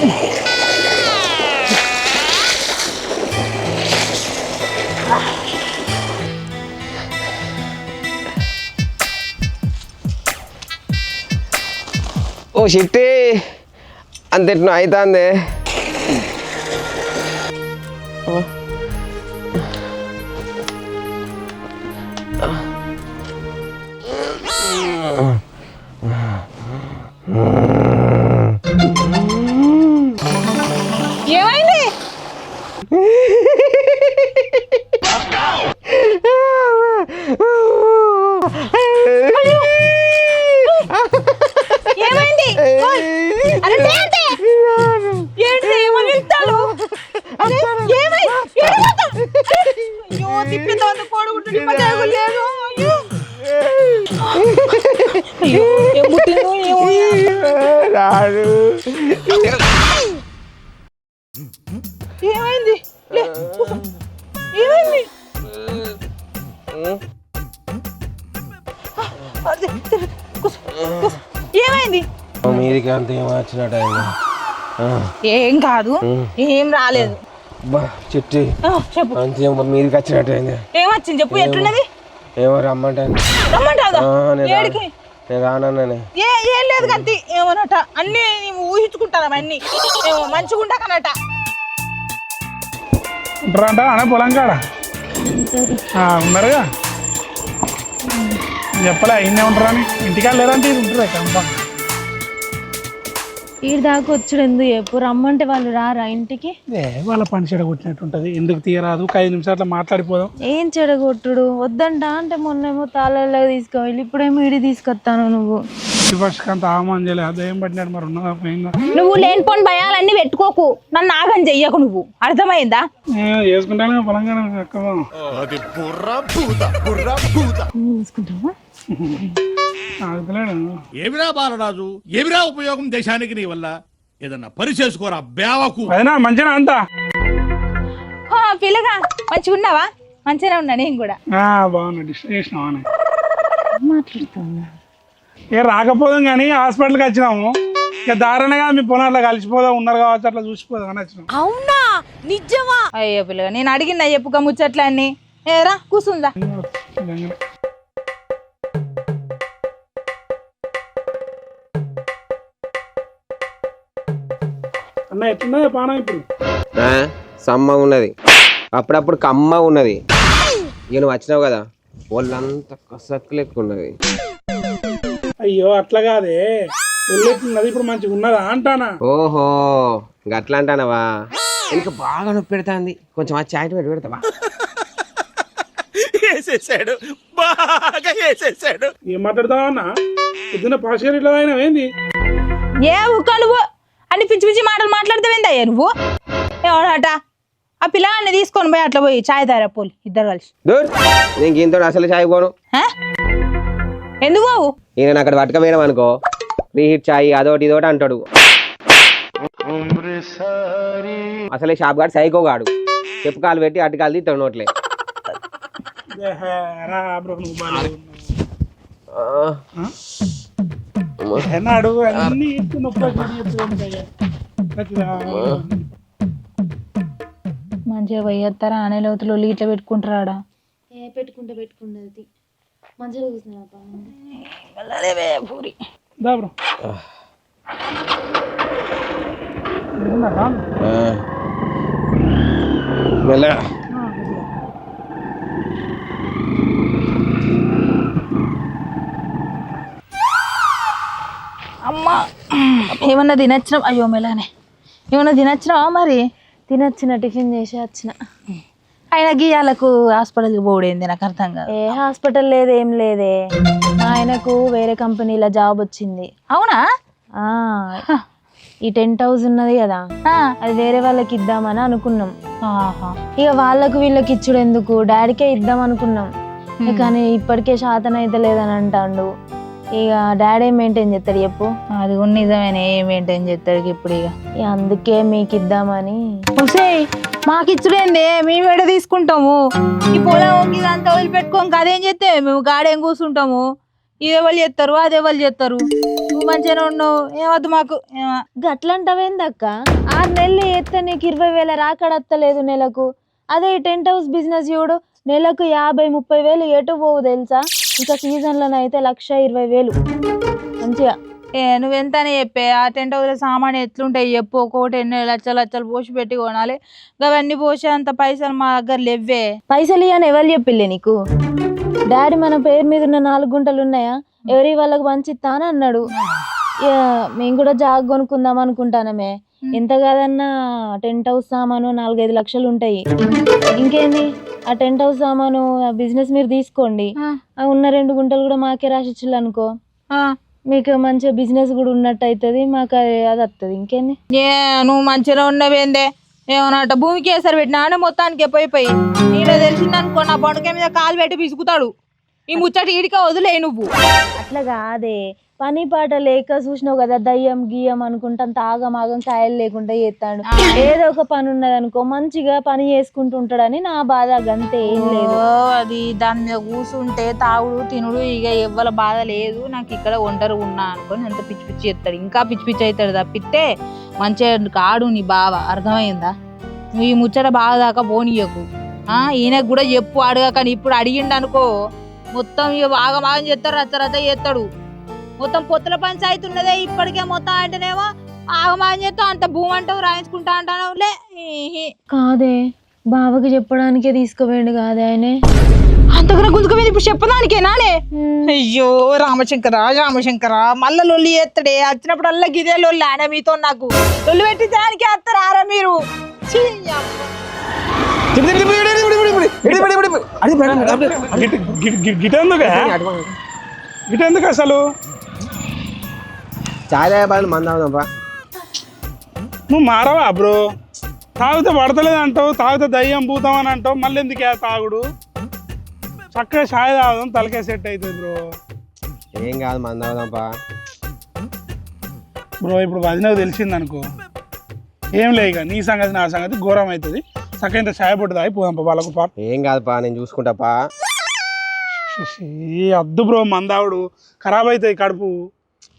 ఓ చిట్టి అంతెట్నో అవుతుంది. ఏమైంది? ఏమైంది? అయ్యో తిప్పితో కోడుకుంటుంది లేదు. అయ్యో ఏమైంది? ఏమైంది? ఏమైంది? మీదికి అంత ఏమొచ్చినట్టు ఏం కాదు, ఏం రాలేదు. చిట్టి చెప్పు. అంతే మీదికి వచ్చినట్టు అయింది. ఏమొచ్చింది చెప్పు. ఎట్లున్నది? ఏమో రమ్మంటాను. రమ్మంటాదా? నేను రానన్నానే. ఏం లేదు కంతి. ఏమోనట అన్ని ఊహించుకుంటాను. అన్ని ఏమో మంచిగా కనట. ఉంటారంట అనే పొలం కాడ ఉన్నారుగా. చెప్పలే ఇన్నే ఉంటారని. ఇంటికాడ లేరంటే ఇది ఉంటారు కంపం. ఈ దాకా వచ్చుడు ఎందుకు చెప్పు. రమ్మంటే వాళ్ళు రారా ఇంటికి? వాళ్ళ పని చెడగొట్టినట్టు ఉంటుంది. ఎందుకు తీయరాదు? 5 నిమిషాలు మాట్లాడిపోదాం. ఏం చెడగొట్టుడు? వద్దంట అంటే మొన్నేమో తాళాలకు తీసుకువెళ్ళి ఇప్పుడేమో ఇడి తీసుకొస్తాను. నువ్వు అంత ఆహ్వానం చేయలేదు. అదేం పట్టినాడు మరి ఉన్నదా పోయిందా? నువ్వు లేనిపోని భయాలన్నీ పెట్టుకోకు. నన్ను ఆగం చెయ్యకు. నువ్వు అర్థమైందా? వేసుకుంటాను పొలంగా. ఏమిరా బాలరాజు, ఏమిరా ఉపయోగం దేశానికి నీ వల్ల? ఏదన్నా పని చేసుకోరా బేవకు. అయినా మంచిగా అంతా పిల్లగా మంచిగా ఉన్నావా? మంచిగా ఉన్నా నేను కూడా. బాగున్నా. డిస్టర్బ్ చేసినావా? మాట్లాడుతున్నా. రాకపోదాం కానీ హాస్పిటల్కి వచ్చినాము. ఇక దారుణంగా మీ పొలాల్లో కలిసిపోదాం ఉన్నారు కావచ్చు, అట్లా చూసిపోదాం అని వచ్చినాం. అవునా? నిజమా? అయ్యో పిల్లగా నేను అడిగిన చెప్పుగా ముచ్చట్ల అన్ని. ఏరా కూర్చుందా. అన్న ఎట్లున్నది పానం ఇప్పుడు? సమ్మగా ఉన్నది, అప్పుడప్పుడు కమ్మగా ఉన్నది. ఇక నువ్వు వచ్చినావు కదా, వాళ్ళంతా కసక్కు లెక్క ఉన్నది. అయ్యో అట్లా కాదే, ఒళ్ళెట్లున్నది ఇప్పుడు? మంచిగా ఉన్నదా అంటానా? ఓహో గట్లా అంటానవా? ఇంకా బాగా నొప్పి పెడతాంది. కొంచెం ఆ చాయ్ పెడతావా? వేసేసాడు, బాగా వేసేసాడు. ఏం మాట్లాడతావా అన్న? పొద్దున్న పాషిగా ఇట్లా అయినా ఏంది? ఏ ఊక నువ్వు అన్ని పిచ్చి పిచ్చి మాటలు మాట్లాడతావేందయ్యా నువ్వు? ఏమన్నట ఆ పిల్లగాన్ని తీసుకొని పోయి అట్లా పోయి చాయ్ తారా పోలి ఇద్దరు కలిసి. నేను ఇంతో అసలు చాయ్ పోను. ఎందుకు బాబు? నేను అక్కడ పట్టుకపోయినాం అనుకో, రీహీట్ చాయ్ అదోటి ఇదోటి అంటాడు. అసలే షాప్ గాడు సైకోగాడు. చెప్పు కాలు పెట్టి అటుకాలు తీస్తాడు నోట్లే. మంచిగా పోయేస్తారా? అనే లోతులు ఇట్లా పెట్టుకుంటారా? పెట్టుకుంటది మంచిగా పూరి అమ్మా ఏమన్నా తినచ్చిన? అయ్యో మెలానే ఏమన్నా తినచ్చినావా? మరి తినొచ్చిన, టిఫిన్ చేసి వచ్చిన. ఆయన గీయాలకు హాస్పిటల్కి పోడేంది నాకు అర్థం కాదు. ఏ హాస్పిటల్ లేదు, ఏం లేదే. మా ఆయనకు వేరే కంపెనీలో జాబ్ వచ్చింది. అవునా? ఈ 10,000 ఉన్నది కదా, అది వేరే వాళ్ళకి ఇద్దామని అనుకున్నాం. ఇక వాళ్ళకు వీళ్ళకి ఇచ్చుడు ఎందుకు, డాడీకే ఇద్దాం అనుకున్నాం. కానీ ఇప్పటికే శాతం అయితే లేదని అంటాడు. ఇక డాడీ మెయింటైన్ చేస్తాడు చెప్పు. అది కూడా నిజమేనే, ఏ మెయింటైన్ చేస్తాడు ఇప్పుడు. ఇక అందుకే మీకు ఇద్దామని. మాకిచ్చుడేందే, మేము ఎడ తీసుకుంటాము? ఈ పొలం ఇదంతా వదిలిపెట్టుకోం కదేం చేస్తే మేము గాడేం కూర్చుంటాము. ఇది ఎవరు చేస్తారు అది ఎవరు చేస్తారు నువ్వు మంచిగానే ఉన్నావు ఏమద్దు మాకు గట్లంటవేందక్క 6 నెలలు ఎత్తే నీకు 20,000 రాకడత్తలేదు నెలకు. అదే టెంట్ హౌస్ బిజినెస్ చూడు, నెలకు 50-30 వేలు ఎటు పోవు తెలుసా. ఇంకా సీజన్లోనైతే 1,20,000 మంచిగా. నువ్వెంతనే చెప్పే ఆ టెంట్ హౌస్లో సామాన్ ఎట్లుంటాయి చెప్పు. ఒక్కొక్కటి ఎన్ని లక్షలు పోసి పెట్టి కొనాలి. అవన్నీ పోసే అంత పైసలు మా దగ్గర లేవే. పైసలు ఇవ్వని ఎవరు చెప్పిల్లే నీకు? డాడీ మన పేరు మీద ఉన్న 4 గుంటలు ఉన్నాయా, ఎవరి వాళ్ళకి పంచిస్తా అని అన్నాడు. మేము కూడా జాగ్ కొనుక్కుందాం అనుకుంటానమే. ఎంత కాదన్నా టెంట్ హౌస్ సామాను 4-5 లక్షలు ఉంటాయి. ఇంకేంది ఆ టెంట్ హౌస్ సామాను బిజినెస్ మీరు తీసుకోండి. ఉన్న 2 గుంటలు కూడా మాకే రాసిచ్చిల్లు అనుకో, మీకు మంచిగా బిజినెస్ కూడా ఉన్నట్టు అవుతుంది, మాకు అది వస్తుంది. ఇంకేంది నువ్వు మంచిగా ఉండవేందే ఏమన్నట్ట భూమికి వేసారు పెట్టినా మొత్తానికి పోయిపోయి నీలో తెలిసిందనుకో నా బొడక మీద కాలు పెట్టి పిసుకుతాడు. ఈ ముచ్చట ఈడిక వదిలే నువ్వు. అట్లా కాదే, పని పాట లేక చూసినావు కదా, దయ్యం గియ్యం అనుకుంటా ఆగమాగం కాయలు లేకుండా చేస్తాడు. ఏదో ఒక పని ఉన్నది అనుకో మంచిగా పని చేసుకుంటూ ఉంటాడని నా బాధ, గంతే, ఏం లేదు. అది దాని మీద కూర్చుంటే తాగుడు తినుడు ఇక ఎవ్వల బాధ లేదు. నాకు ఇక్కడ ఒంటరి ఉన్నా అనుకోని ఎంత పిచ్చి పిచ్చి చేస్తాడు, ఇంకా పిచ్చి పిచ్చి అవుతాడు తప్పితే మంచిగా కాడు నీ బావ. అర్థమైందా? నువ్వు ఈ ముచ్చట బాగా దాకా పోనీయకు. ఈయనకు కూడా చెప్పు అడగక. ఇప్పుడు అడిగిండు అనుకో మొత్తం ఇక బాగా చేస్తాడు, రచ్చరచ్చ చేస్తాడు. మొత్తం పొత్తుల పంచాయతీ ఉన్నదే ఇప్పటికే. మొత్తం అంటేనేమో ఆగమాగం చేస్తావు, అంత భూమి అంటావు రాయించుకుంటా అంటావులే. కాదే, బావకి చెప్పడానికే తీసుకోవేండు కాదే ఆయనే. అంతగా గుంజుకు మీద ఇప్పుడు చెప్పడానికేనానే? అయ్యో రామశంకర మళ్ళా లొల్లి చేస్తాడే. వచ్చినప్పుడు అల్లా గిదే లొల్లి ఆయన మీతో. నాకు లొల్లి పెట్టి దానికే వస్తారా మీరు? గిటెందుకు అసలు చాయ్ తాగే మంది అవుదాంపా. నువ్వు మారవా బ్రో? తాగితే పడతలేదు అంటావు, తాగితే దయ్యం భూతం అని అంటావు, మళ్ళీ ఎందుకే తాగుడు? చక్కగా చాయ్ తాగుదాం, తలకే సెట్ అవుతుంది బ్రో. ఏం కాదు మంది అవుదాంపా బ్రో. ఇప్పుడు వదినకు తెలిసింది అనుకో, ఏం లే ఇక నీ సంగతి నా సంగతి ఘోరం అవుతుంది. చక్కగా ఇంత చాయ్ పొట్టు తాగి పోదాంపా వాళ్ళకు పా. ఏం కాదుపా, నేను చూసుకుంటాపా. అద్దు బ్రో, మందావుడు ఖరాబ్ అవుతుంది కడుపు.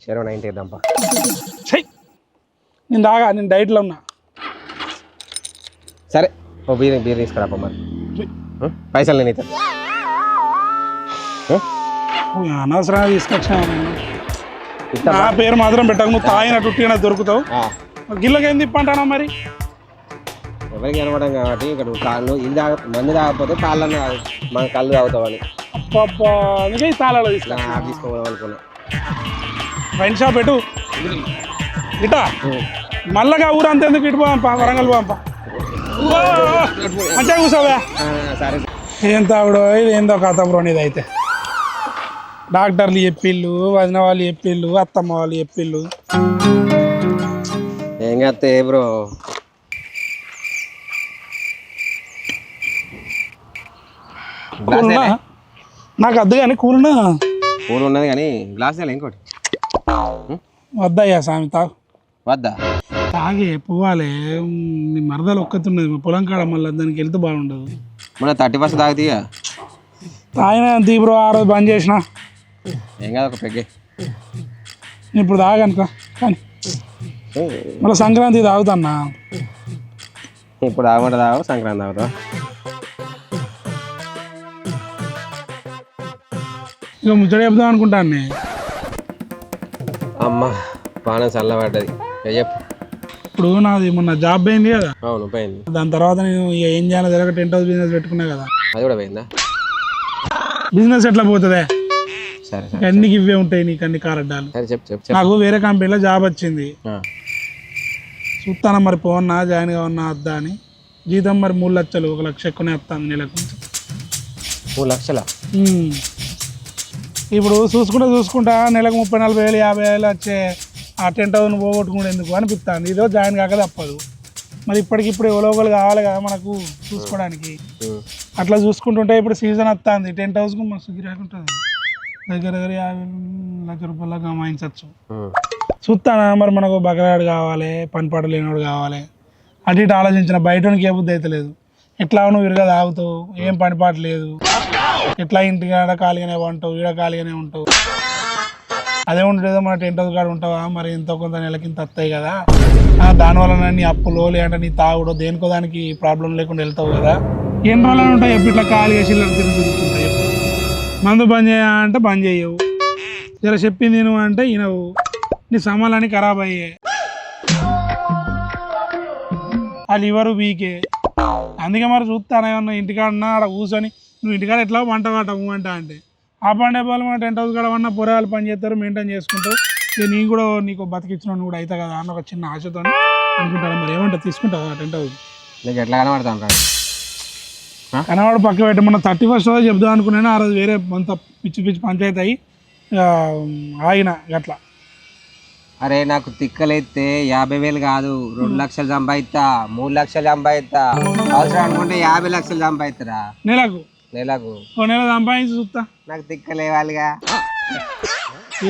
90 ఇద్దాంపా. చెయ్యి, నేను దాగా, నేను డైట్లో ఉన్నా. సరే ఓ బీర్ తీసుకురాపా. మరి పైసలు నేను ఇస్తాను. అనవసరంగా తీసుకొచ్చాను. నా పేరు మాత్రం పెట్టకు, నువ్వు తాగినట్టు ఉట్టిగా దొరుకుతావు. గిల్లకి ఏం తిప్పంటానా మరి? ఎవరికి కనబడం కాబట్టి ఇక్కడ కాళ్ళు ఇల్లు మంది తాగకపోతే కాళ్ళని మన కళ్ళు తాగుతామని అందుకే ఈ తాళాలు తీసుకోవడం అనుకున్నా. వైన్ షాప్ పెట్టు ఇటా, మళ్ళగా ఊరంతా ఎందుకు ఇటు పోదాంపా, వరంగల్ పోదాంపా. మంచిగా కూర్చోవా. సరే, ఏం తాగుడో ఇది ఏందో కథ బ్రో నీది. అయితే డాక్టర్లు చెప్పిళ్ళు, వదిన వాళ్ళు చెప్పిళ్ళు, అత్తమ్మ వాళ్ళు చెప్పిళ్ళు. ఏం చేస్తే బ్రో? నాకు అద్దు కానీ కూల్ ఉన్నది కానీ గ్లాస్ ఇంకోటి వద్దయ్యా స్వామి, తాగు. వద్దా? తాగే పోవాలి. నీ మరదలు ఒక్కతున్నది పొలం కాడ, మళ్ళీ దానికి వెళ్తే బాగుండదు. మన 31 తాగుతీగా తాగిన తీ బ్రో, ఆ రోజు బంద్ చేసిన. ఏం కాదు, ఒక పెగ్గే. ఇప్పుడు తాగనుక కానీ మళ్ళీ సంక్రాంతి తాగుతాన్నా. ఇప్పుడు తాగమంటే తాగు, సంక్రాంతి తాగుతా. ఇక ముచ్చట చెప్దాం అనుకుంటాను. అమ్మ పానం చల్లబడ్డది. చెప్పు. ఇప్పుడు నాది మొన్న జాబ్ పోయింది కదా. అవును పోయింది. దాని తర్వాత నేను ఇక ఏం చేయాలో తెలియక టెంట్ హౌస్ బిజినెస్ పెట్టుకున్నా కదా. అది కూడా పోయిందా? బిజినెస్ ఎట్లా పోతుందే? సరే అన్ని ఇవే ఉంటాయి నీకు, అన్ని కారడ్డాలు. సరే చెప్పు. నాకు వేరే కంపెనీలో జాబ్ వచ్చింది. చూస్తానా మరి పోన్నా, జాయిన్ కావన్నా వద్దా అని. జీతం మరి 3 లక్షలు, 1 లక్ష ఎక్కువనే వస్తాను నెలకు. 3 లక్షలా? ఇప్పుడు చూసుకుంటా నెలకు 30-40 వేలు 50 వేలు వచ్చే ఆ టెంట్ హౌస్ను పోగొట్టుకుంటే ఎందుకు అనిపిస్తాను. ఇదో జాయిన్ కాక తప్పదు. మరి ఇప్పటికిప్పుడు ఎవరోగలు కావాలి కదా మనకు చూసుకోవడానికి. అట్లా చూసుకుంటుంటే ఇప్పుడు సీజన్ వస్తుంది, టెంట్ హౌస్కు మస్తు గిరాకీ ఉంటుంది. దగ్గర 50 లక్ష రూపాయలు కమాయించవచ్చు. చూస్తానా మరి మనకు బకరాడు కావాలి, పనిపాట లేనివాడు కావాలి. అటు ఇటు ఆలోచించిన బయటకి ఏ బుద్ధి అయితే లేదు. ఎట్లా నువ్వు విరగా తాగుతావు, ఏం పనిపాట లేదు. ఎట్లా ఇంటికాడ ఖాళీగానే ఉంటావు, ఈడ ఖాళీగానే ఉంటావు. అదే ఉండేదో మన టెంట్ హౌస్ కాడ ఉంటావా మరి ఎంతో కొంత నెలకింత వస్తాయి కదా దానివల్ల నీ అప్పులో లేదంటే నీ తాగుడో దేనికో దానికి ప్రాబ్లం లేకుండా వెళ్తావు కదా ఎన్ని రోజులు ఉంటాయి ఎప్పుడు ఇట్లా ఖాళీగా చిల్లర తిరుగుతుంటాయి మందు బంద్ చేయ అంటే బంద్ చేయవు ఇలా చెప్పింది నేను అంటే వినవు నీ సామాన్లన్నీ ఖరాబ్ అయ్యాయి ఆ లివరు వీకే అందుకే మరి చూస్తాను ఏమన్నా ఇంటికాడన్నా అక్కడ కూర్చొని నువ్వు ఇంటికాడ ఎట్లా వంట అంటే ఆ పండే వాళ్ళు మన టెంట్ హౌస్ కాడ ఉన్న పొరాలు పని చేస్తారు మెయింటైన్ చేసుకుంటావు ఇక నేను కూడా నీకు బతికించిన కూడా అవుతా కదా అన్న ఒక చిన్న ఆశతో అనుకుంటాను మరి ఏమంటా తీసుకుంటావు ఆ టెంట్ హౌస్ నీకు ఎట్లా కనబడతాను కనవాడు పక్క పెట్టి మన 31st రోజు చెప్దాం అనుకున్నాను ఆ రోజు వేరే అంత పిచ్చి పిచ్చి పంచాయతీ అయ్యి ఆగిన అట్లా అరే నాకు తిక్కలైతే 50,000 కాదు 2 లక్షలు సంపాదిస్తా 3 లక్షలు సంపాదిస్తా అవసరం అనుకుంటే 50 లక్షలు సంపాదిస్తారా నెలకు నెలకు నెల సంపాదించి చూస్తా నాకు తిక్కలేవాలిగా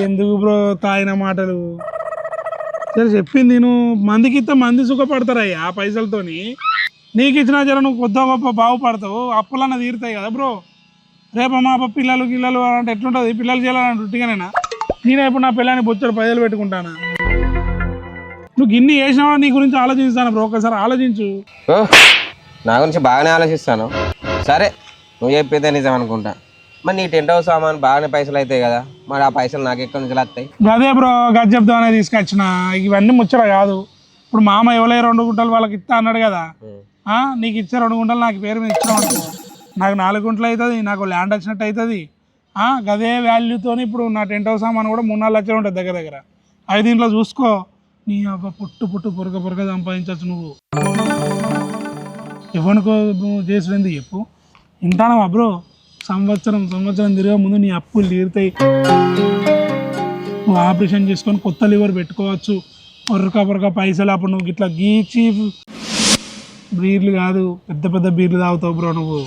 ఎందుకు బ్రో తాగిన మాటలు సరే చెప్పింది నేను మందికి ఇస్తే మంది సుఖపడతారయ్యా ఆ పైసలతోని నీకు ఇచ్చిన జర నువ్వు కొద్ది గొప్ప బాగుపడతావు అప్పులన్నా తీరుతాయి కదా బ్రో రేపు మా పిల్లలు అంటే ఎట్లుంటుంది పిల్లలు చేయాలంటే ఉట్టిగానేనా నేనే ఇప్పుడు నా పిల్లని బొచ్చడు పైసలు పెట్టుకుంటానా నువ్వు గిన్ని చేసినావా నీ గురించి ఆలోచిస్తాను బ్రో ఒకసారి ఆలోచించు నా గురించి బాగానే ఆలోచిస్తాను సరే నువ్వు చెప్పేదే నిజం అనుకుంటా మరి నీ టెంట్ హౌస్ సామాన్ బాగానే పైసలు అవుతాయి కదా మరి ఆ పైసలు నాకు ఎక్కడి నుంచి వస్తాయి అదే బ్రో గది చెప్దామనే తీసుకొచ్చిన ఇవన్నీ ముచ్చట కాదు ఇప్పుడు మామ ఎవరో 2 గుంటలు వాళ్ళకి ఇస్తా అన్నాడు కదా నీకు ఇచ్చే 2 గుంటలు నాకు పేరు మీద ఇచ్చినావు నాకు 4 గుంటలు అవుతుంది నాకు ల్యాండ్ వచ్చినట్టు అవుతుంది గదే వాల్యూతో ఇప్పుడు నా టెంట్ హౌస్ సామాన్ కూడా 3-4 లక్షలు ఉంటుంది దగ్గర అవి దీంట్లో చూసుకో నీ అబ్బా పుట్టు పొరక సంపాదించచ్చు నువ్వు ఎవరికో చేసుడు చెప్పు వింటానవా బ్రో సంవత్సరం తిరిగే ముందు నీ అప్పులు తీరుతాయి నువ్వు ఆపరేషన్ చేసుకొని కొత్త లివర్ పెట్టుకోవచ్చు పొరక పైసలు అప్పుడు నువ్వు ఇట్లా గీచి బీర్లు కాదు పెద్ద బీర్లు తాగుతావు బ్రో నువ్వు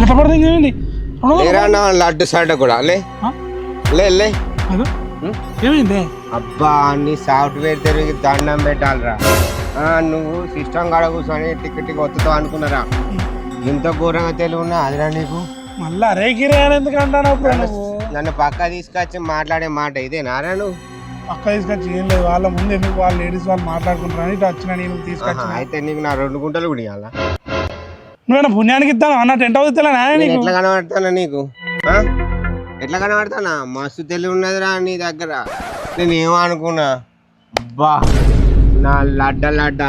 గట్టపడుతుంది లడ్డు సైడ్ కూడా ఏమైంది అబ్బా నీ సాఫ్ట్వేర్ తిరిగి దండం పెట్టాలరా నువ్వు సిస్టమ్ కాడ కూర్చొని టికెట్ వస్తుంతావు అనుకున్నారా ఇంత ఘోరంగా తెలివి ఉన్నా అదిరా నీకు మళ్ళీ అరే గిరే ఎందుకంటాను నన్ను పక్క తీసుకొచ్చి మాట్లాడే మాట ఇదేనారా నువ్వు పక్క తీసుకొచ్చి ఏం లేదు వాళ్ళ ముందు ఎందుకు వాళ్ళ లేడీస్ వాళ్ళు మాట్లాడుకుంటారని ఇటు వచ్చిన నేను తీసుకొచ్చిన అయితే నీకు నా 2 గుంటలు కూడా ఇవ్వాలా నువ్వు పుణ్యానికి ఇస్తాను అన్న టెంట్ హౌస్ ఇస్తా ఎట్లా కనబడతానా నీకు ఎట్లా కనబడతానా మస్తు తెలివి ఉన్నదిరా నీ దగ్గర నేను ఏమనుకున్నా బా నా లడ్డ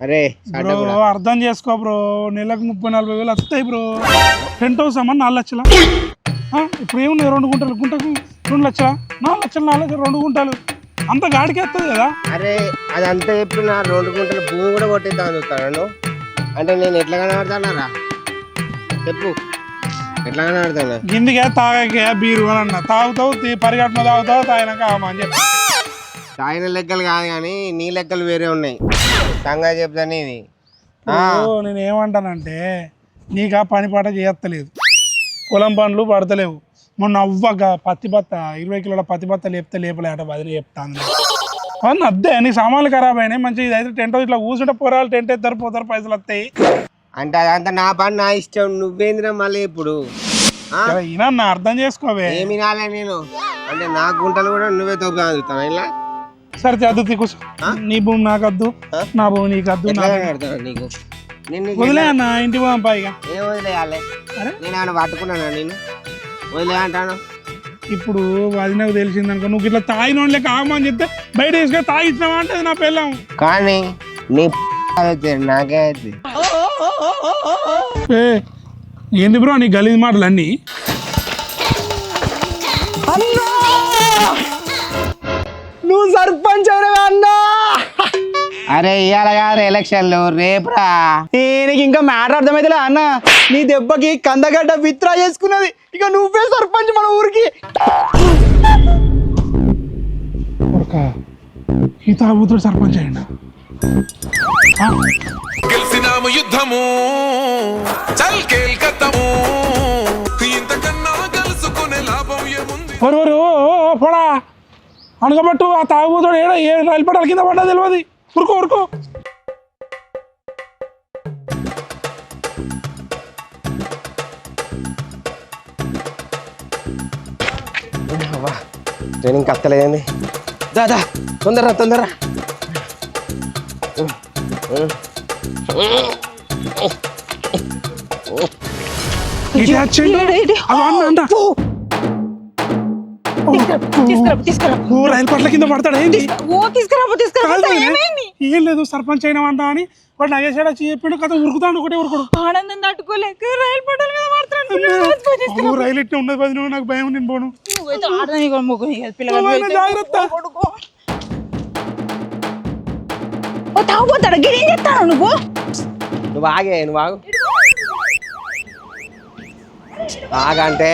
అరే బ్రో అర్థం చేసుకో బ్రో నెలకు 30-40 వేలు వస్తాయి బ్రో టెంట్ హౌస్ అమ్మా 4 లక్షల ఇప్పుడు ఏమున్నాయి 2 గుంటలు గుంటకు 2 లక్షల 4 లక్షలు 4 లక్షలు 2 గుంటలు అంత గాడికి వస్తుంది కదా అరే అదంతా చెప్పి నా 2 గుంటల భూమి కూడా కొట్టేద్దాం చూస్తాను అంటే నేను ఎట్లా కనబడతానా చెప్పు ఎట్లా కనబడతానా గిందికే తాగకే బీరు అని అన్న తాగుతావు పరిగెట్టిన తాగుతావు తాగినాక అని చెప్పి తాగిన లెక్కలు కాదు కానీ నీ లెక్కలు వేరే ఉన్నాయి సంగా చెప్తాను ఇది నేను ఏమంటానంటే నీకు ఆ పని పాట చేయత్తలేదు పొలం పనులు పడతలేవు మొన్న అవ్వగా పత్తి బత్త 20 కిలోల పత్తి బత్త లేపలే అట బదిలీ చెప్తాను అవును అద్దే నీ సామాన్లు ఖరాబ్ అయినాయి మంచిగా ఇదైతే టెంట్ ఇట్లా కూర్చుంటే పొరాలు టెంట్ ఎత్తారు పోతారు పైసలు వస్తాయి అంటే అదంతా నా పని నా ఇష్టం నువ్వేంద్రా మళ్ళీ ఇప్పుడు ఈయన అర్థం చేసుకోవే ఏమి నాలే నేను అంటే నా గుంటలు కూడా నువ్వే తగ్గుతాను ఇలా సరే చదువు కూర్చో నీ భూమి నాకు వద్దు నా భూమి నీకు వద్దు నీకు వదిలే అన్న ఇంటి పోదాం పైగా ఏం వదిలేయాలి నేను ఏమైనా పట్టుకున్నానా నేను వదిలే అంటాను ఇప్పుడు అది నాకు తెలిసింది అనుకో నువ్వు ఇట్లా తాగిన లెక్క ఆగమని చెప్తే బయట తీసుకొని తాగిచ్చినావా అంటే నా పెళ్ళాం కానీ నీ నాకే అయితే ఏంది బ్రో నీ గలీజ్ మాటలు అన్నీ నువ్వు సర్పంచ్ అయినవే అన్నా అరే ఇవాళ కాదు ఎలక్షన్లు రేపురా నీకు ఇంకా మ్యాటర్ అర్థమైతే అన్న నీ దెబ్బకి కందగడ్డ విత్డ్రా చేసుకున్నది ఇక నువ్వే సర్పంచ్ మన ఊరికి ఈ తాగుతుడు సర్పంచ్ అయ్యండి గెలిసినాము యుద్ధము చల్ కేల్కతము ఇంతకన్నా గెలుచుకునే లాభం ఏముంది పోడా అనగబట్టు ఆ తాగుబోతుడు ఏ రైలు పట్టాల కింద పడ్డా తెలియదు ఉరుకో ట్రైనింగ్ కత్తలేదండి దాదా తొందరరా తొందరరా ఇటు వచ్చిండు. అగో అన్న అంట. ఓ రైలు పట్ల కింద పడతాడు ఏంది కాదు వదినే. ఏం లేదు సర్పంచ్ అయినా అంట అని వాడు నగేసాడు వచ్చి చెప్పిండు కథ ఉరుకుతాడు ఒకటే ఉరుకుడు. ఆనందం తట్టుకోలేక రైలు పట్టాల మీద పడుతున్నాడు. ఓ రైలు ఎట్లా ఉండదు బదిలీ నాకు భయం నేను పోను. జాగ్రత్త. తాగుపోతాడు గిరి చెప్తాను నువ్వు నువ్వు ఆగే నువ్వు ఆగు ఆగంటే